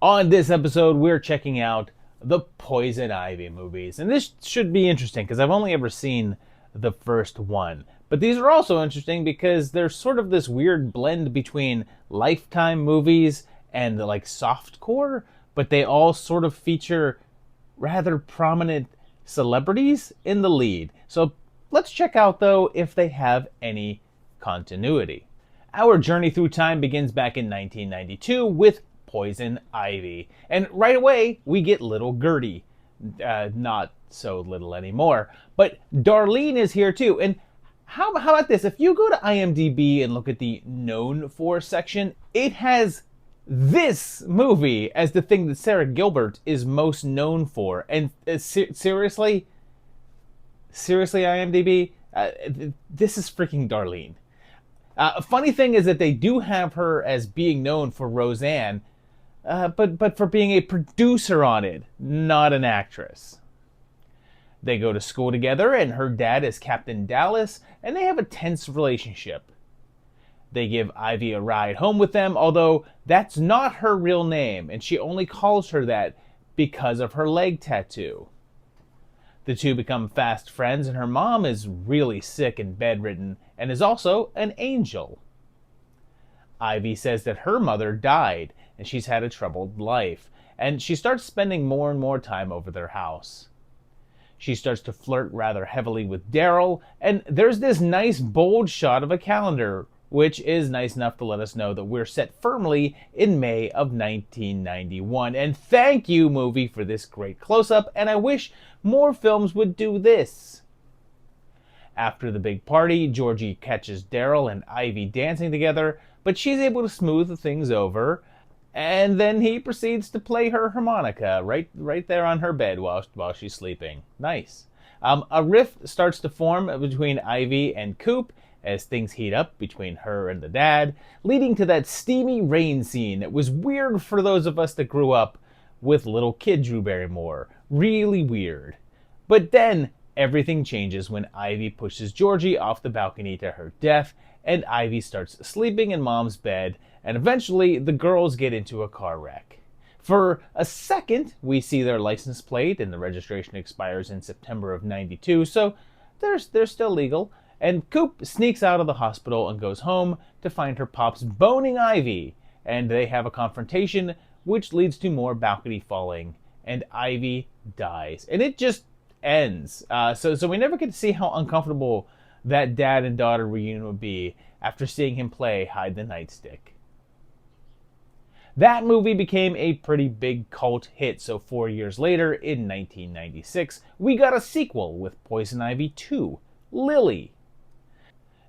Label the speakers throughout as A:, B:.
A: On this episode, we're checking out the Poison Ivy movies. And this should be interesting because I've only ever seen the first one. But these are also interesting because there's sort of this weird blend between Lifetime movies and like softcore, but they all sort of feature rather prominent celebrities in the lead. So let's check out, though, if they have any continuity. Our journey through time begins back in 1992 with Poison Ivy. And right away, we get little Gertie. Not so little anymore. But Darlene is here too. And how about this? If you go to IMDb and look at the known for section, it has this movie as the thing that Sarah Gilbert is most known for. And seriously, IMDb, this is freaking Darlene. A funny thing is that they do have her as being known for Roseanne, but for being a producer on it, not an actress. They go to school together, and her dad is Captain Dallas, and they have a tense relationship. They give Ivy a ride home with them, although that's not her real name, and she only calls her that because of her leg tattoo. The two become fast friends, and her mom is really sick and bedridden, and is also an angel. Ivy says that her mother died, and she's had a troubled life, and she starts spending more and more time over their house. She starts to flirt rather heavily with Daryl, and there's this nice bold shot of a calendar, which is nice enough to let us know that we're set firmly in May of 1991. And thank you, movie, for this great close-up, and I wish more films would do this. After the big party, Georgie catches Daryl and Ivy dancing together, but she's able to smooth things over, and then he proceeds to play her harmonica right there on her bed while she's sleeping. Nice. A rift starts to form between Ivy and Coop as things heat up between her and the dad, leading to that steamy rain scene that was weird for those of us that grew up with little kid Drew Barrymore. Really weird. But then everything changes when Ivy pushes Georgie off the balcony to her death, and Ivy starts sleeping in Mom's bed, and eventually the girls get into a car wreck. For a second, we see their license plate, and the registration expires in September of '92, so they're still legal. And Coop sneaks out of the hospital and goes home to find her pops boning Ivy, and they have a confrontation, which leads to more balcony falling, and Ivy dies. And it just ends. So we never get to see how uncomfortable that dad and daughter reunion would be after seeing him play hide the nightstick. That movie became a pretty big cult hit, so 4 years later, in 1996, we got a sequel with Poison Ivy 2, Lily.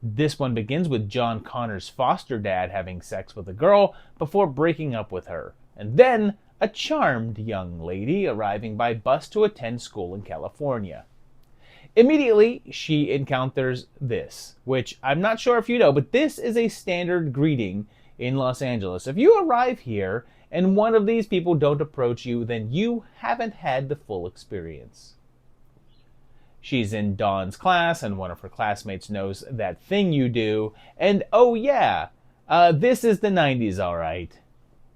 A: This one begins with John Connor's foster dad having sex with a girl before breaking up with her, and then a charmed young lady arriving by bus to attend school in California. Immediately, she encounters this, which I'm not sure if you know, but this is a standard greeting in Los Angeles. If you arrive here and one of these people don't approach you, then you haven't had the full experience. She's in Dawn's class, and one of her classmates knows that thing you do, and oh yeah, this is the 90s, alright.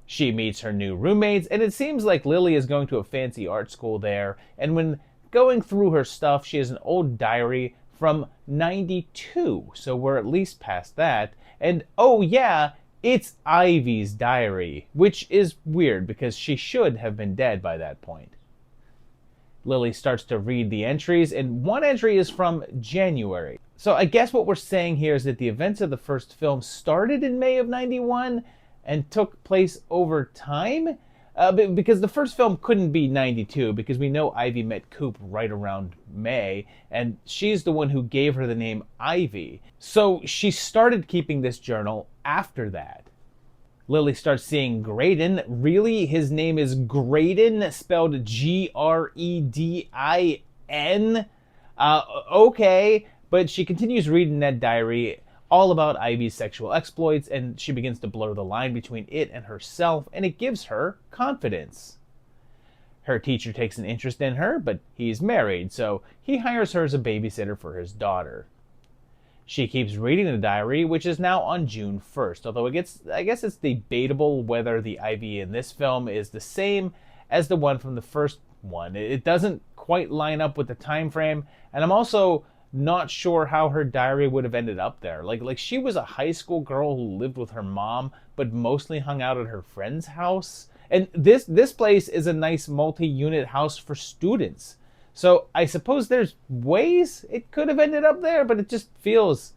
A: She meets her new roommates, and it seems like Lily is going to a fancy art school there, and when going through her stuff, she has an old diary from '92, so we're at least past that, and oh yeah, it's Ivy's diary, which is weird because she should have been dead by that point. Lily starts to read the entries, and one entry is from January. So I guess what we're saying here is that the events of the first film started in May of '91 and took place over time? Because the first film couldn't be '92, because we know Ivy met Coop right around May, and she's the one who gave her the name Ivy. So she started keeping this journal after that. Lily starts seeing Graydon. Really? His name is Graydon, spelled Gredin? Okay. But she continues reading that diary, all about Ivy's sexual exploits, and she begins to blur the line between it and herself, and it gives her confidence. Her teacher takes an interest in her, but he's married, so he hires her as a babysitter for his daughter. She keeps reading the diary, which is now on June 1st, although I guess it's debatable whether the Ivy in this film is the same as the one from the first one. It doesn't quite line up with the time frame, and I'm also not sure how her diary would have ended up there. Like she was a high school girl who lived with her mom, but mostly hung out at her friend's house. And this place is a nice multi-unit house for students. So I suppose there's ways it could have ended up there, but it just feels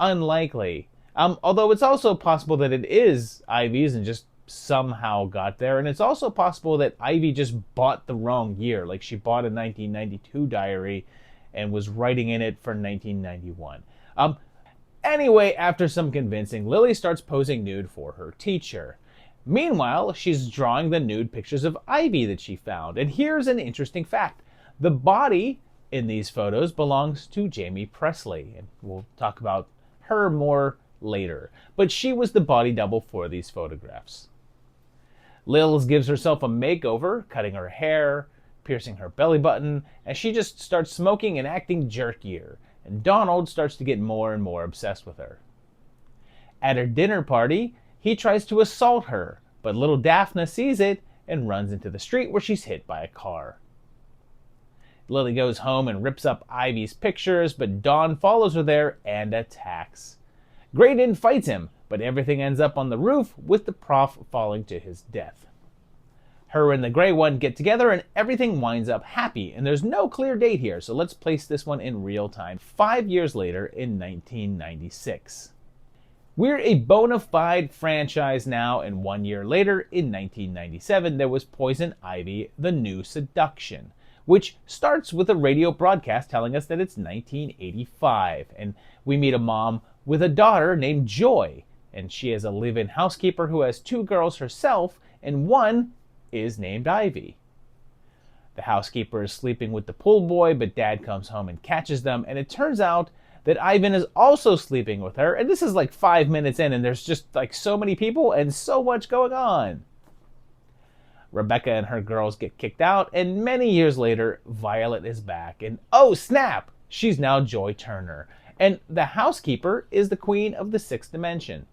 A: unlikely. Although it's also possible that it is Ivy's and just somehow got there. And it's also possible that Ivy just bought the wrong year. Like she bought a 1992 diary and was writing in it for 1991. Anyway, after some convincing, Lily starts posing nude for her teacher. Meanwhile, she's drawing the nude pictures of Ivy that she found. And here's an interesting fact. The body in these photos belongs to Jamie Presley, and we'll talk about her more later. But she was the body double for these photographs. Lils gives herself a makeover, cutting her hair, piercing her belly button, and she just starts smoking and acting jerkier. And Donald starts to get more and more obsessed with her. At her dinner party, he tries to assault her, but little Daphne sees it and runs into the street where she's hit by a car. Lily goes home and rips up Ivy's pictures, but Dawn follows her there and attacks. Graydon fights him, but everything ends up on the roof with the prof falling to his death. Her and the Grey One get together and everything winds up happy, and there's no clear date here, so let's place this one in real time, 5 years later in 1996. We're a bona fide franchise now, and 1 year later, in 1997, there was Poison Ivy, The New Seduction, which starts with a radio broadcast telling us that it's 1985, and we meet a mom with a daughter named Joy, and she is a live-in housekeeper who has 2 girls herself, and one is named Ivy. The housekeeper is sleeping with the pool boy, but Dad comes home and catches them, and it turns out that Ivan is also sleeping with her, and this is like 5 minutes in, and there's just like so many people and so much going on. Rebecca and her girls get kicked out, and many years later, Violet is back, and oh snap, she's now Joy Turner, and the housekeeper is the queen of the 6th dimension.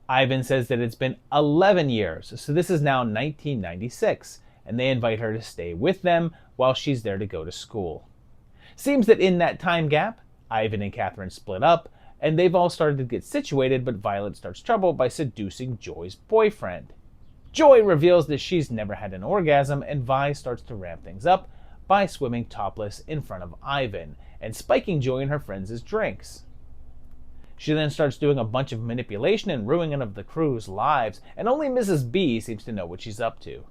A: Ivan says that it's been 11 years, so this is now 1996, and they invite her to stay with them while she's there to go to school. Seems that in that time gap, Ivan and Catherine split up, and they've all started to get situated, but Violet starts trouble by seducing Joy's boyfriend. Joy reveals that she's never had an orgasm, and Vi starts to ramp things up by swimming topless in front of Ivan and spiking Joy and her friends' drinks. She then starts doing a bunch of manipulation and ruining of the crew's lives, and only Mrs. B seems to know what she's up to.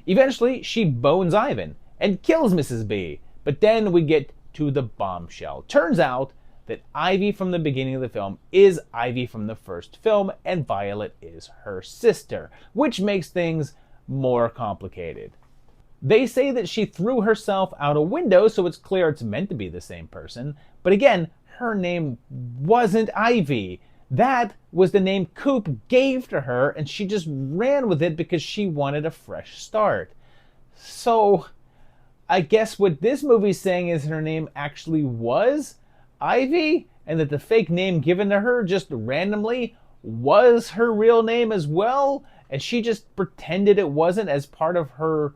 A: Eventually, she bones Ivan and kills Mrs. B, but then we get to the bombshell. Turns out that Ivy from the beginning of the film is Ivy from the first film, and Violet is her sister, which makes things more complicated. They say that she threw herself out a window, so it's clear it's meant to be the same person, but again, her name wasn't Ivy. That was the name Coop gave to her, and she just ran with it because she wanted a fresh start. So, I guess what this movie's saying is her name actually was Ivy, and that the fake name given to her just randomly was her real name as well, and she just pretended it wasn't as part of her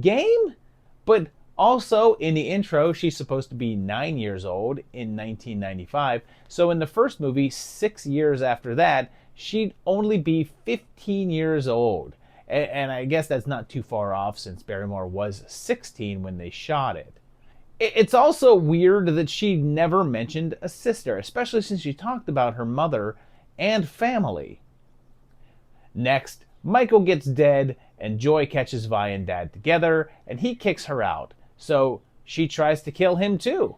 A: game? But also, in the intro, she's supposed to be 9 years old in 1995, so in the first movie, 6 years after that, she'd only be 15 years old. And I guess that's not too far off since Barrymore was 16 when they shot it. It's also weird that she never mentioned a sister, especially since she talked about her mother and family. Next, Michael gets dead, and Joy catches Vi and Dad together, and he kicks her out, so she tries to kill him too.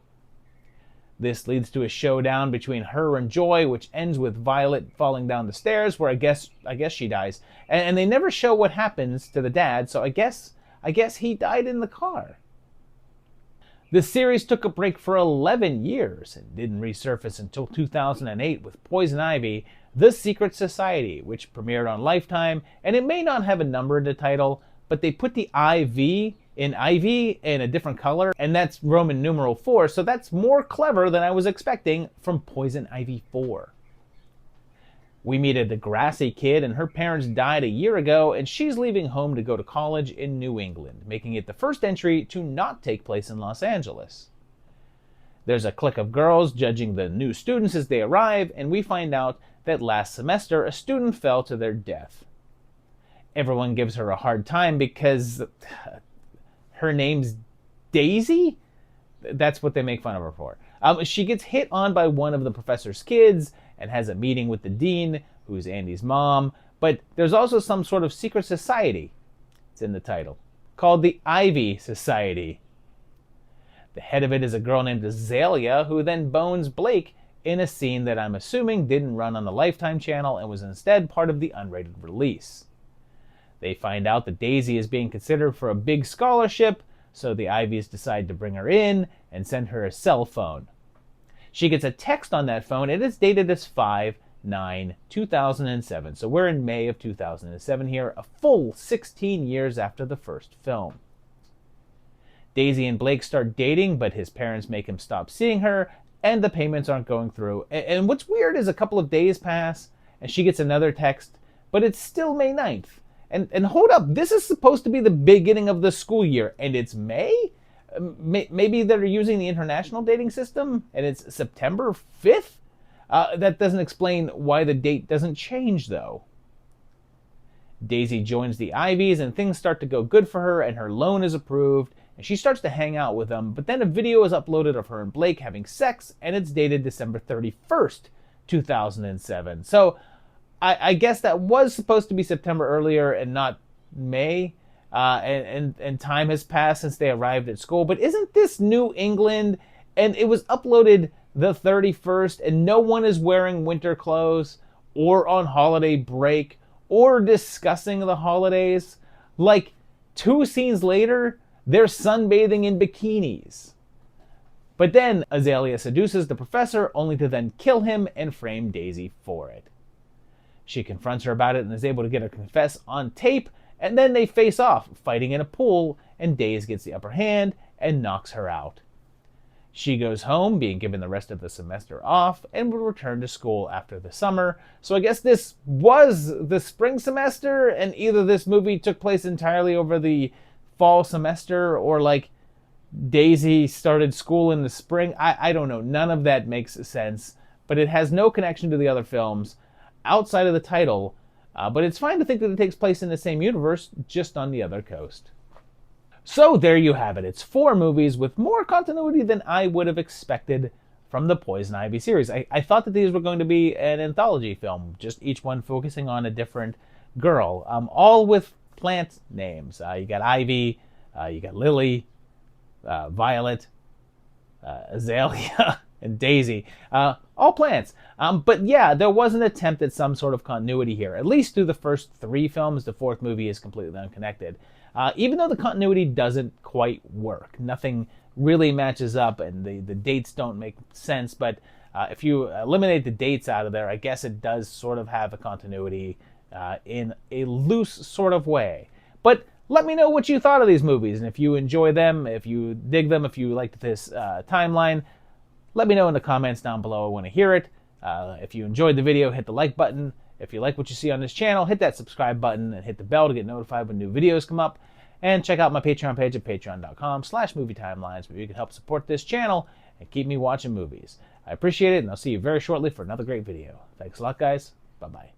A: This leads to a showdown between her and Joy, which ends with Violet falling down the stairs, where I guess she dies. And they never show what happens to the dad, so I guess he died in the car. The series took a break for 11 years and didn't resurface until 2008 with Poison Ivy, The Secret Society, which premiered on Lifetime, and it may not have a number in the title, but they put the IV in Ivy in a different color, and that's Roman numeral 4, so that's more clever than I was expecting from Poison Ivy 4. We meet a Degrassi kid, and her parents died a year ago, and she's leaving home to go to college in New England, making it the first entry to not take place in Los Angeles. There's a clique of girls judging the new students as they arrive, and we find out that last semester a student fell to their death. Everyone gives her a hard time because her name's Daisy? That's what they make fun of her for. She gets hit on by one of the professor's kids and has a meeting with the dean, who's Andy's mom. But there's also some sort of secret society, it's in the title, called the Ivy Society. The head of it is a girl named Azalea, who then bones Blake in a scene that I'm assuming didn't run on the Lifetime channel and was instead part of the unrated release. They find out that Daisy is being considered for a big scholarship, so the Ivies decide to bring her in and send her a cell phone. She gets a text on that phone, and it's dated as 5/9/2007, so we're in May of 2007 here, a full 16 years after the first film. Daisy and Blake start dating, but his parents make him stop seeing her, and the payments aren't going through. And what's weird is a couple of days pass, and she gets another text, but it's still May 9th. And hold up, this is supposed to be the beginning of the school year, and it's May? Maybe they're using the international dating system, and it's September 5th? That doesn't explain why the date doesn't change, though. Daisy joins the Ivies, and things start to go good for her, and her loan is approved, and she starts to hang out with them, but then a video is uploaded of her and Blake having sex, and it's dated December 31st, 2007. So I guess that was supposed to be September earlier and not May, and time has passed since they arrived at school. But isn't this New England? And it was uploaded the 31st, and no one is wearing winter clothes or on holiday break or discussing the holidays. Like 2 scenes later, they're sunbathing in bikinis. But then Azalea seduces the professor, only to then kill him and frame Daisy for it. She confronts her about it and is able to get her to confess on tape, and then they face off, fighting in a pool, and Daisy gets the upper hand and knocks her out. She goes home, being given the rest of the semester off, and will return to school after the summer. So I guess this was the spring semester, and either this movie took place entirely over the fall semester, or like Daisy started school in the spring. I don't know. None of that makes sense, but it has no connection to the other films outside of the title, but it's fine to think that it takes place in the same universe, just on the other coast. So there you have it. It's 4 movies with more continuity than I would have expected from the Poison Ivy series. I thought that these were going to be an anthology film, just each one focusing on a different girl, all with plant names. You got Ivy, you got Lily, Violet, Azalea, and Daisy. All plants. But yeah, there was an attempt at some sort of continuity here. At least through the first 3 films, the 4th movie is completely unconnected. Even though the continuity doesn't quite work. Nothing really matches up, and the dates don't make sense. But if you eliminate the dates out of there, I guess it does sort of have a continuity in a loose sort of way. But let me know what you thought of these movies, and if you enjoy them, if you dig them, if you liked this timeline, let me know in the comments down below. I want to hear it. If you enjoyed the video, hit the like button. If you like what you see on this channel, hit that subscribe button and hit the bell to get notified when new videos come up. And check out my Patreon page at patreon.com/movietimelines, where you can help support this channel and keep me watching movies. I appreciate it, and I'll see you very shortly for another great video. Thanks a lot, guys. Bye-bye.